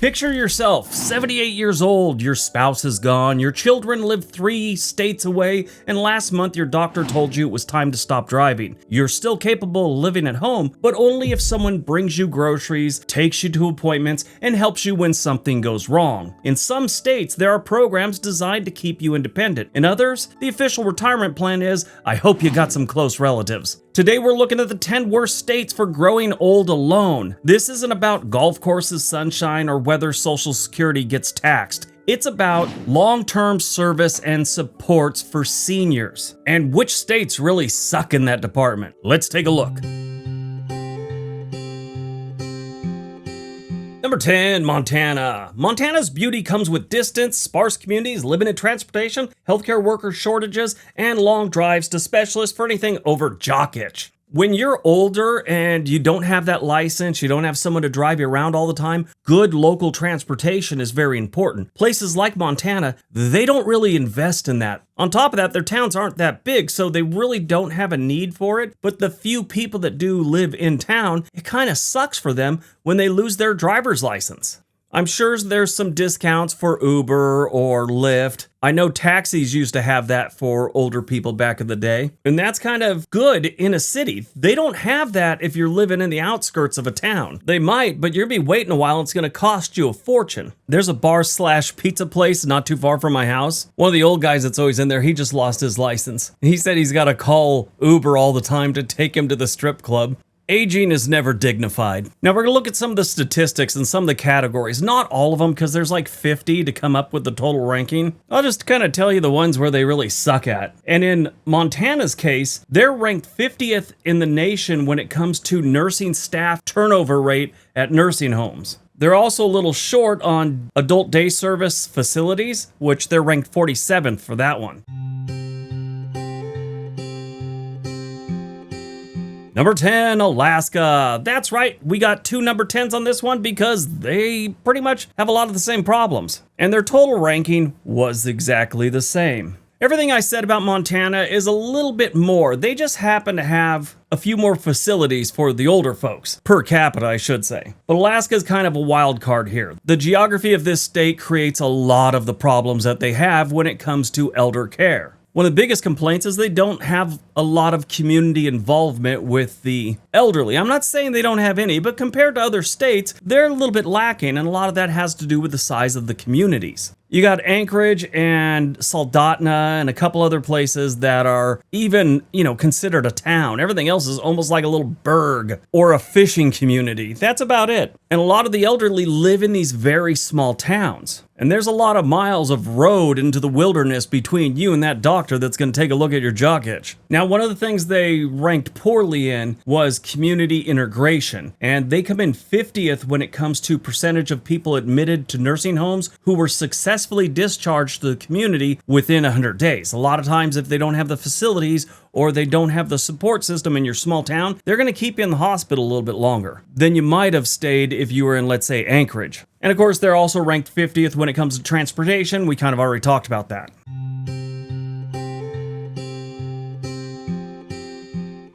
Picture yourself, 78 years old, your spouse is gone, your children live 3 states away, and last month your doctor told you it was time to stop driving. You're still capable of living at home, but only if someone brings you groceries, takes you to appointments, and helps you when something goes wrong. In some states, there are programs designed to keep you independent. In others, the official retirement plan is, I hope you got some close relatives. Today we're looking at the 10 worst states for growing old alone. This isn't about golf courses, sunshine, or whether Social Security gets taxed. It's about long-term service and supports for seniors, and which states really suck in that department. Let's take a look. Number 10, Montana. Montana's beauty comes with distance, sparse communities, limited transportation, healthcare worker shortages, and long drives to specialists for anything over jock itch. When you're older and you don't have that license, you don't have someone to drive you around all the time, good local transportation is very important. Places like Montana, they don't really invest in that. On top of that, their towns aren't that big, so they really don't have a need for it. But the few people that do live in town, it kind of sucks for them when they lose their driver's license. I'm sure there's some discounts for Uber or Lyft. I know taxis used to have that for older people back in the day, and that's kind of good in a city. They don't have that if you're living in the outskirts of a town. They might, but you'll be waiting a while and it's gonna cost you a fortune. There's a bar/pizza place not too far from my house. One of the old guys that's always in there, he just lost his license. He said he's gotta call Uber all the time to take him to the strip club. Aging is never dignified. Now we're gonna look at some of the statistics and some of the categories. Not all of them, because there's like 50 to come up with the total ranking. I'll just kind of tell you the ones where they really suck at. And in Montana's case, they're ranked 50th in the nation when it comes to nursing staff turnover rate at nursing homes. They're also a little short on adult day service facilities, which they're ranked 47th for that one. Number 10, Alaska. That's right, we got 2 number 10s on this one because they pretty much have a lot of the same problems. And their total ranking was exactly the same. Everything I said about Montana is a little bit more. They just happen to have a few more facilities for the older folks. Per capita, I should say. But Alaska is kind of a wild card here. The geography of this state creates a lot of the problems that they have when it comes to elder care. One of the biggest complaints is they don't have a lot of community involvement with the elderly. I'm not saying they don't have any, but compared to other states, they're a little bit lacking, and a lot of that has to do with the size of the communities. You got Anchorage and Soldotna and a couple other places that are even, considered a town. Everything else is almost like a little burg or a fishing community. That's about it. And a lot of the elderly live in these very small towns. And there's a lot of miles of road into the wilderness between you and that doctor that's going to take a look at your jock itch. Now, one of the things they ranked poorly in was community integration. And they come in 50th when it comes to percentage of people admitted to nursing homes who were successfully discharged to the community within 100 days. A lot of times, if they don't have the facilities or they don't have the support system in your small town, they're going to keep you in the hospital a little bit longer than you might have stayed if you were in, let's say, Anchorage. And of course, they're also ranked 50th when it comes to transportation. We kind of already talked about that.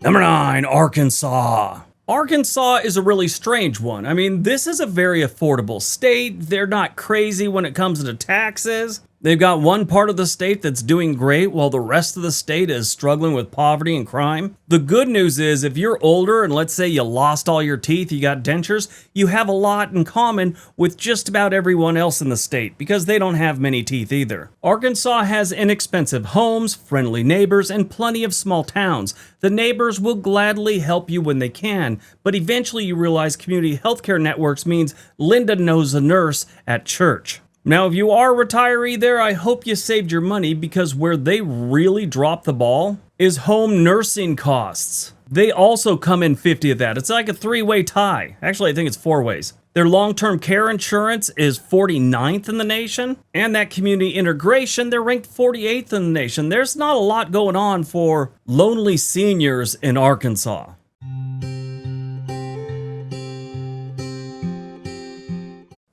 Number 9, Arkansas. Arkansas is a really strange one. I mean, this is a very affordable state. They're not crazy when it comes to taxes. They've got one part of the state that's doing great while the rest of the state is struggling with poverty and crime. The good news is if you're older and let's say you lost all your teeth, you got dentures, you have a lot in common with just about everyone else in the state because they don't have many teeth either. Arkansas has inexpensive homes, friendly neighbors, and plenty of small towns. The neighbors will gladly help you when they can, but eventually you realize community healthcare networks means Linda knows a nurse at church. Now, if you are a retiree there, I hope you saved your money because where they really drop the ball is home nursing costs. They also come in 50 of that. It's like a 3-way tie. Actually, I think it's 4 ways. Their long-term care insurance is 49th in the nation, and that community integration, they're ranked 48th in the nation. There's not a lot going on for lonely seniors in Arkansas.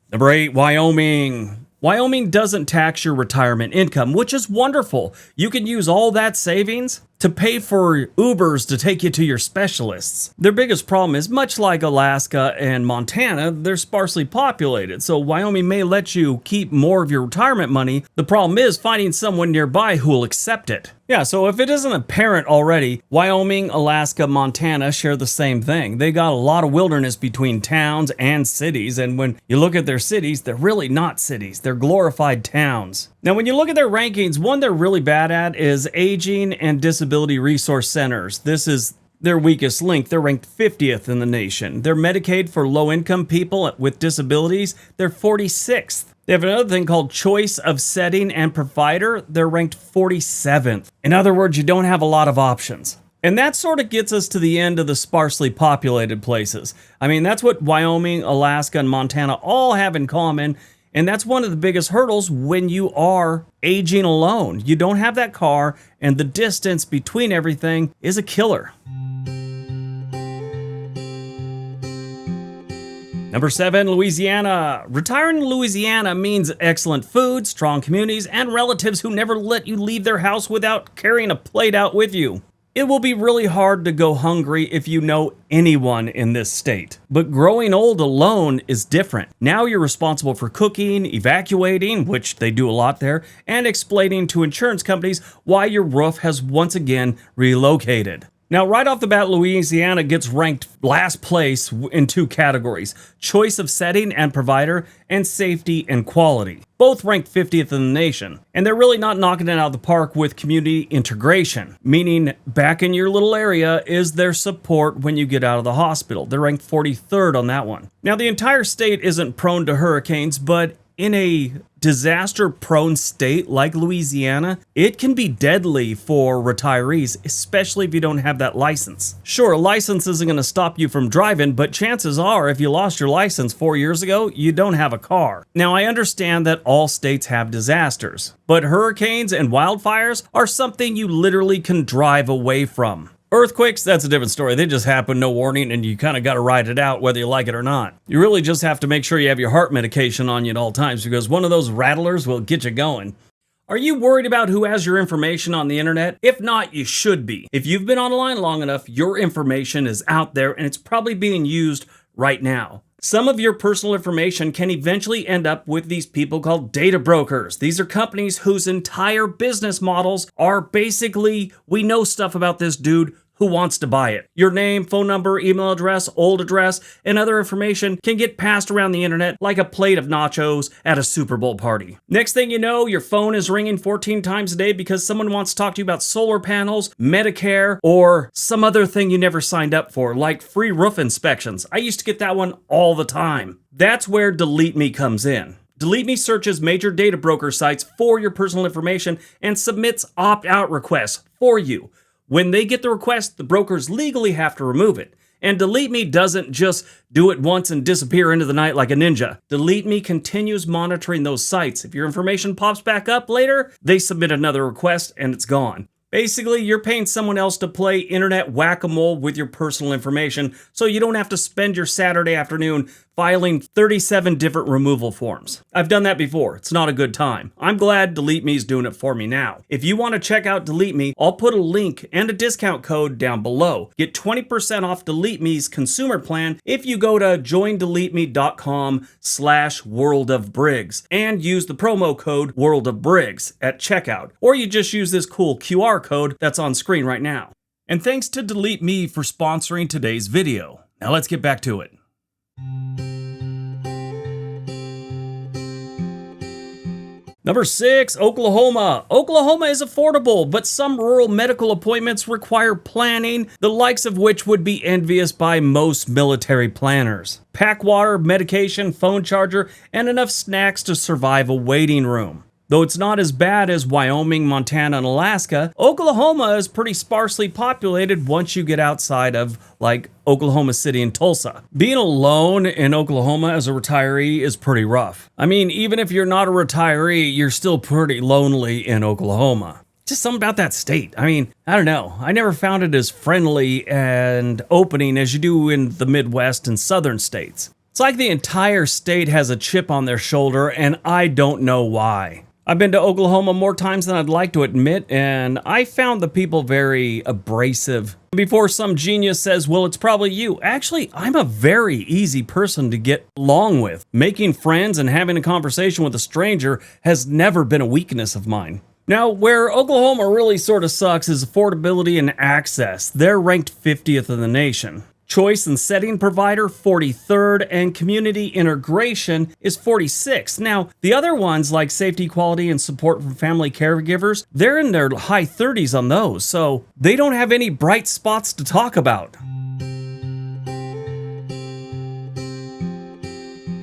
Number 8, Wyoming. Wyoming doesn't tax your retirement income, which is wonderful. You can use all that savings to pay for Ubers to take you to your specialists. Their biggest problem is, much like Alaska and Montana, they're sparsely populated, so Wyoming may let you keep more of your retirement money. The problem is finding someone nearby who will accept it. Yeah, so if it isn't apparent already, Wyoming, Alaska, Montana share the same thing. They got a lot of wilderness between towns and cities, and when you look at their cities, they're really not cities. They're glorified towns. Now, when you look at their rankings, one they're really bad at is aging and disability resource centers. This is their weakest link. They're ranked 50th in the nation. Their Medicaid for low-income people with disabilities, they're 46th. They have another thing called choice of setting and provider. They're ranked 47th. In other words, you don't have a lot of options. And that sort of gets us to the end of the sparsely populated places. I mean, that's what Wyoming, Alaska, and Montana all have in common. And that's one of the biggest hurdles when you are aging alone. You don't have that car, and the distance between everything is a killer. Number 7, Louisiana. Retiring in Louisiana means excellent food, strong communities, and relatives who never let you leave their house without carrying a plate out with you. It will be really hard to go hungry if you know anyone in this state. But growing old alone is different. Now you're responsible for cooking, evacuating, which they do a lot there, and explaining to insurance companies why your roof has once again relocated. Now, right off the bat, Louisiana gets ranked last place in 2 categories: choice of setting and provider, and safety and quality. Both ranked 50th in the nation. And they're really not knocking it out of the park with community integration, meaning back in your little area is their support when you get out of the hospital. They're ranked 43rd on that one. Now, the entire state isn't prone to hurricanes, but in a disaster-prone state like Louisiana, it can be deadly for retirees, especially if you don't have that license. Sure, a license isn't going to stop you from driving, but chances are if you lost your license 4 years ago, you don't have a car. Now, I understand that all states have disasters, but hurricanes and wildfires are something you literally can drive away from. Earthquakes, that's a different story. They just happen, no warning, and you kind of got to ride it out whether you like it or not. You really just have to make sure you have your heart medication on you at all times, because one of those rattlers will get you going. Are you worried about who has your information on the internet? If not, you should be. If you've been online long enough, your information is out there and it's probably being used right now. Some of your personal information can eventually end up with these people called data brokers. These are companies whose entire business models are basically, we know stuff about this dude, who wants to buy it. Your name, phone number, email address, old address, and other information can get passed around the internet like a plate of nachos at a Super Bowl party. Next thing you know, your phone is ringing 14 times a day because someone wants to talk to you about solar panels, Medicare, or some other thing you never signed up for, like free roof inspections. I used to get that one all the time. That's where Delete Me comes in. Delete Me searches major data broker sites for your personal information and submits opt-out requests for you. When they get the request, the brokers legally have to remove it. And Delete Me doesn't just do it once and disappear into the night like a ninja. Delete Me continues monitoring those sites. If your information pops back up later, they submit another request and it's gone. Basically, you're paying someone else to play internet whack-a-mole with your personal information so you don't have to spend your Saturday afternoon filing 37 different removal forms. I've done that before. It's not a good time. I'm glad Delete Me is doing it for me now. If you want to check out Delete Me, I'll put a link and a discount code down below. Get 20% off Delete Me's consumer plan if you go to joindeleteme.com/WorldOfBriggs and use the promo code WorldOfBriggs at checkout. Or you just use this cool QR code that's on screen right now. And thanks to Delete Me for sponsoring today's video. Now let's get back to it. Number 6, Oklahoma. Oklahoma is affordable, but some rural medical appointments require planning, the likes of which would be envious by most military planners. Pack water, medication, phone charger, and enough snacks to survive a waiting room. Though it's not as bad as Wyoming, Montana, and Alaska, Oklahoma is pretty sparsely populated once you get outside of, like, Oklahoma City and Tulsa. Being alone in Oklahoma as a retiree is pretty rough. I mean, even if you're not a retiree, you're still pretty lonely in Oklahoma. Just something about that state. I mean, I don't know. I never found it as friendly and opening as you do in the Midwest and southern states. It's like the entire state has a chip on their shoulder, and I don't know why. I've been to Oklahoma more times than I'd like to admit, and I found the people very abrasive. Before some genius says, well, it's probably you. Actually, I'm a very easy person to get along with. Making friends and having a conversation with a stranger has never been a weakness of mine. Now, where Oklahoma really sort of sucks is affordability and access. They're ranked 50th in the nation. Choice and setting provider, 43rd, and community integration is 46th. Now, the other ones like safety, quality, and support from family caregivers, they're in their high 30s on those, so they don't have any bright spots to talk about.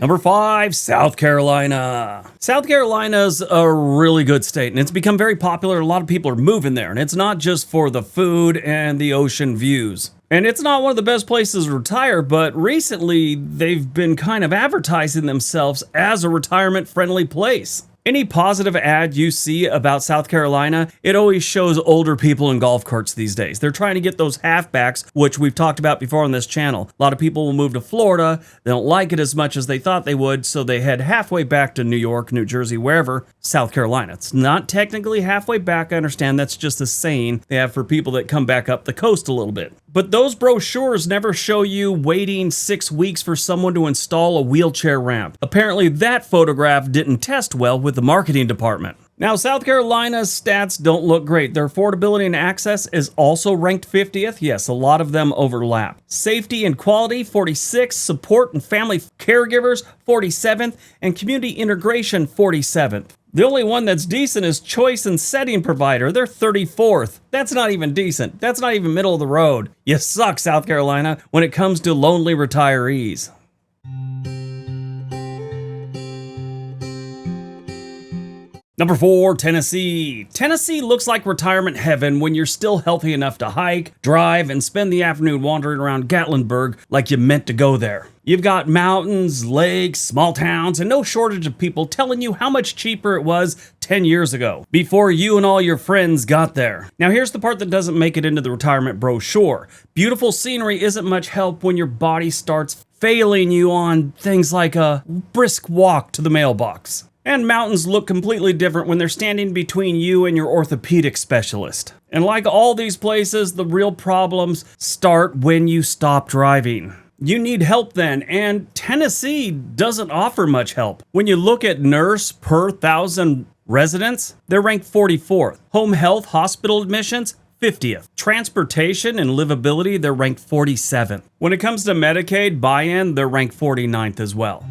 Number 5, South Carolina. South Carolina's a really good state, and it's become very popular. A lot of people are moving there, and it's not just for the food and the ocean views. And it's not one of the best places to retire, but recently they've been kind of advertising themselves as a retirement-friendly place. Any positive ad you see about South Carolina, it always shows older people in golf carts these days. They're trying to get those halfbacks, which we've talked about before on this channel. A lot of people will move to Florida, they don't like it as much as they thought they would, so they head halfway back to New York, New Jersey, wherever, South Carolina. It's not technically halfway back, I understand that's just a saying they have for people that come back up the coast a little bit. But those brochures never show you waiting 6 weeks for someone to install a wheelchair ramp. Apparently that photograph didn't test well with the marketing department. Now, South Carolina's stats don't look great. Their affordability and access is also ranked 50th. Yes, a lot of them overlap. Safety and quality, 46th. Support and family caregivers, 47th. And community integration, 47th. The only one that's decent is choice and setting provider. They're 34th. That's not even decent. That's not even middle of the road. You suck, South Carolina, when it comes to lonely retirees. Number 4, Tennessee. Tennessee looks like retirement heaven when you're still healthy enough to hike, drive, and spend the afternoon wandering around Gatlinburg like you meant to go there. You've got mountains, lakes, small towns, and no shortage of people telling you how much cheaper it was 10 years ago, before you and all your friends got there. Now here's the part that doesn't make it into the retirement brochure. Beautiful scenery isn't much help when your body starts failing you on things like a brisk walk to the mailbox. And mountains look completely different when they're standing between you and your orthopedic specialist. And like all these places, the real problems start when you stop driving. You need help then, and Tennessee doesn't offer much help. When you look at nurse per 1,000 residents, they're ranked 44th. Home health hospital admissions, 50th. Transportation and livability, they're ranked 47th. When it comes to Medicaid buy-in, they're ranked 49th as well.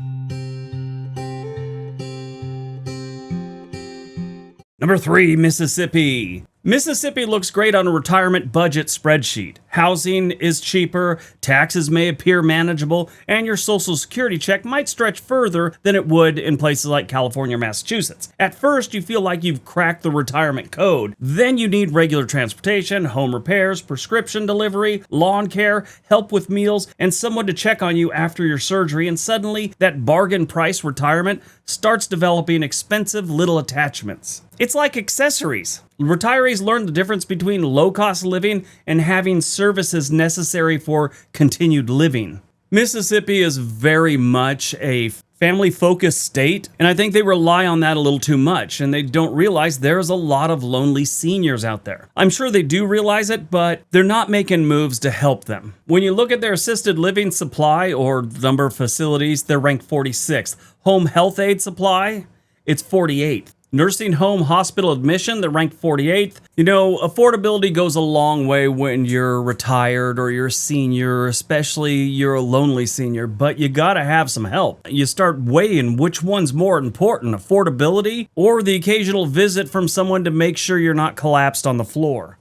Number 3, Mississippi. Mississippi looks great on a retirement budget spreadsheet. Housing is cheaper, taxes may appear manageable, and your Social Security check might stretch further than it would in places like California or Massachusetts. At first, you feel like you've cracked the retirement code. Then you need regular transportation, home repairs, prescription delivery, lawn care, help with meals, and someone to check on you after your surgery, and suddenly that bargain price retirement starts developing expensive little attachments. It's like accessories. Retirees learn the difference between low-cost living and having services necessary for continued living. Mississippi is very much a family-focused state, and I think they rely on that a little too much, and they don't realize there's a lot of lonely seniors out there. I'm sure they do realize it, but they're not making moves to help them. When you look at their assisted living supply or number of facilities, they're ranked 46th. Home health aid supply, it's 48th. Nursing home hospital admission, they're ranked 48th. You know, affordability goes a long way when you're retired or you're a senior, especially you're a lonely senior, but you gotta have some help. You start weighing which one's more important, affordability or the occasional visit from someone to make sure you're not collapsed on the floor.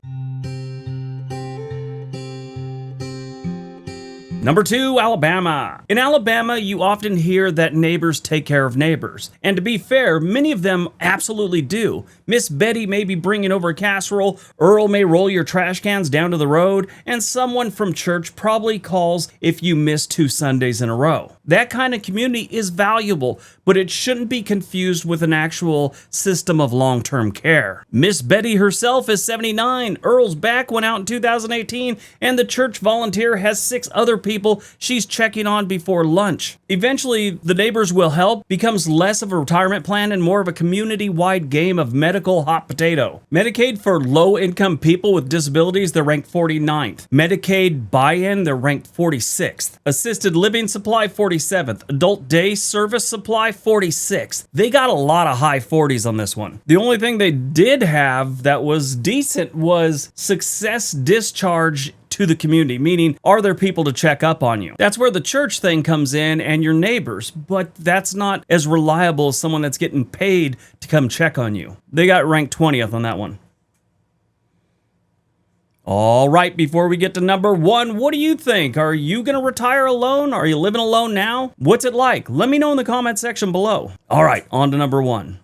Number 2, Alabama. In Alabama, you often hear that neighbors take care of neighbors. And to be fair, many of them absolutely do. Miss Betty may be bringing over a casserole, Earl may roll your trash cans down to the road, and someone from church probably calls if you miss 2 Sundays in a row. That kind of community is valuable, but it shouldn't be confused with an actual system of long-term care. Miss Betty herself is 79, Earl's back went out in 2018, and the church volunteer has 6 other people people she's checking on before lunch. Eventually, the neighbors will help becomes less of a retirement plan and more of a community-wide game of medical hot potato. Medicaid for low-income people with disabilities, they're ranked 49th. Medicaid buy-in, they're ranked 46th. Assisted living supply, 47th. Adult day service supply, 46th. They got a lot of high 40s on this one. The only thing they did have that was decent was success discharge to the community, meaning are there people to check up on you? That's where the church thing comes in and your neighbors, but that's not as reliable as someone that's getting paid to come check on you. They got ranked 20th on that one. All right, before we get to number 1, what do you think? Are you going to retire alone? Are you living alone now? What's it like? Let me know in the comment section below. All right, on to number 1.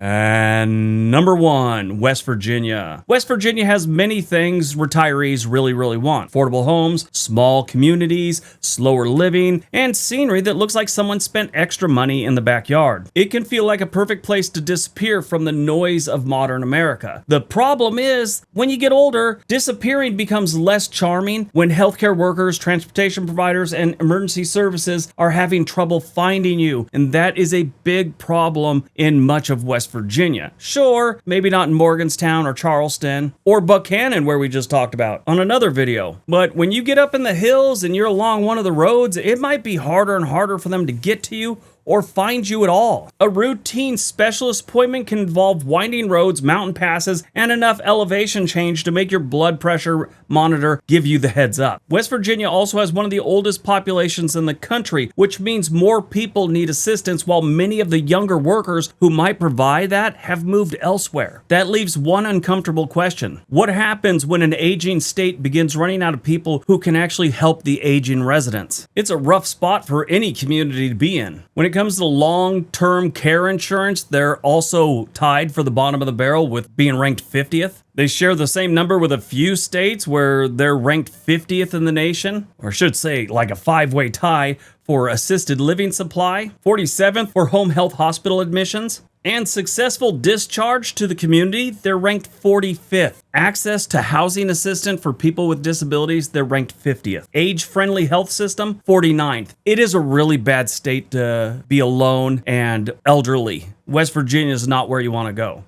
And number 1, West Virginia. West Virginia has many things retirees really want. Affordable homes, small communities, slower living, and scenery that looks like someone spent extra money in the backyard. It can feel like a perfect place to disappear from the noise of modern America. The problem is, when you get older, disappearing becomes less charming when healthcare workers, transportation providers, and emergency services are having trouble finding you. And that is a big problem in much of West Virginia. Sure, maybe not in Morgantown or Charleston or Buchanan, where we just talked about on another video. But when you get up in the hills and you're along one of the roads, it might be harder and harder for them to get to you or find you at all. A routine specialist appointment can involve winding roads, mountain passes, and enough elevation change to make your blood pressure monitor give you the heads up. West Virginia also has one of the oldest populations in the country, which means more people need assistance, while many of the younger workers who might provide that have moved elsewhere. That leaves one uncomfortable question. What happens when an aging state begins running out of people who can actually help the aging residents? It's a rough spot for any community to be in. When it comes to long-term care insurance, they're also tied for the bottom of the barrel with being ranked 50th. They share the same number with a few states where they're ranked 50th in the nation, or I should say like a 5-way tie for assisted living supply, 47th for home health hospital admissions, and successful discharge to the community, they're ranked 45th. Access to housing assistance for people with disabilities, they're ranked 50th. Age-friendly health system, 49th. It is a really bad state to be alone and elderly. West Virginia is not where you want to go.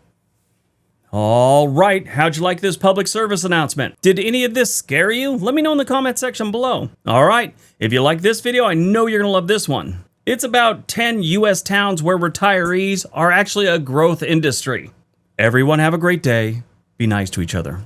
All right, how'd you like this public service announcement? Did any of this scare you? Let me know in the comment section below. All right, if you like this video, I know you're gonna love this one. It's about 10 US towns where retirees are actually a growth industry. Everyone have a great day. Be nice to each other.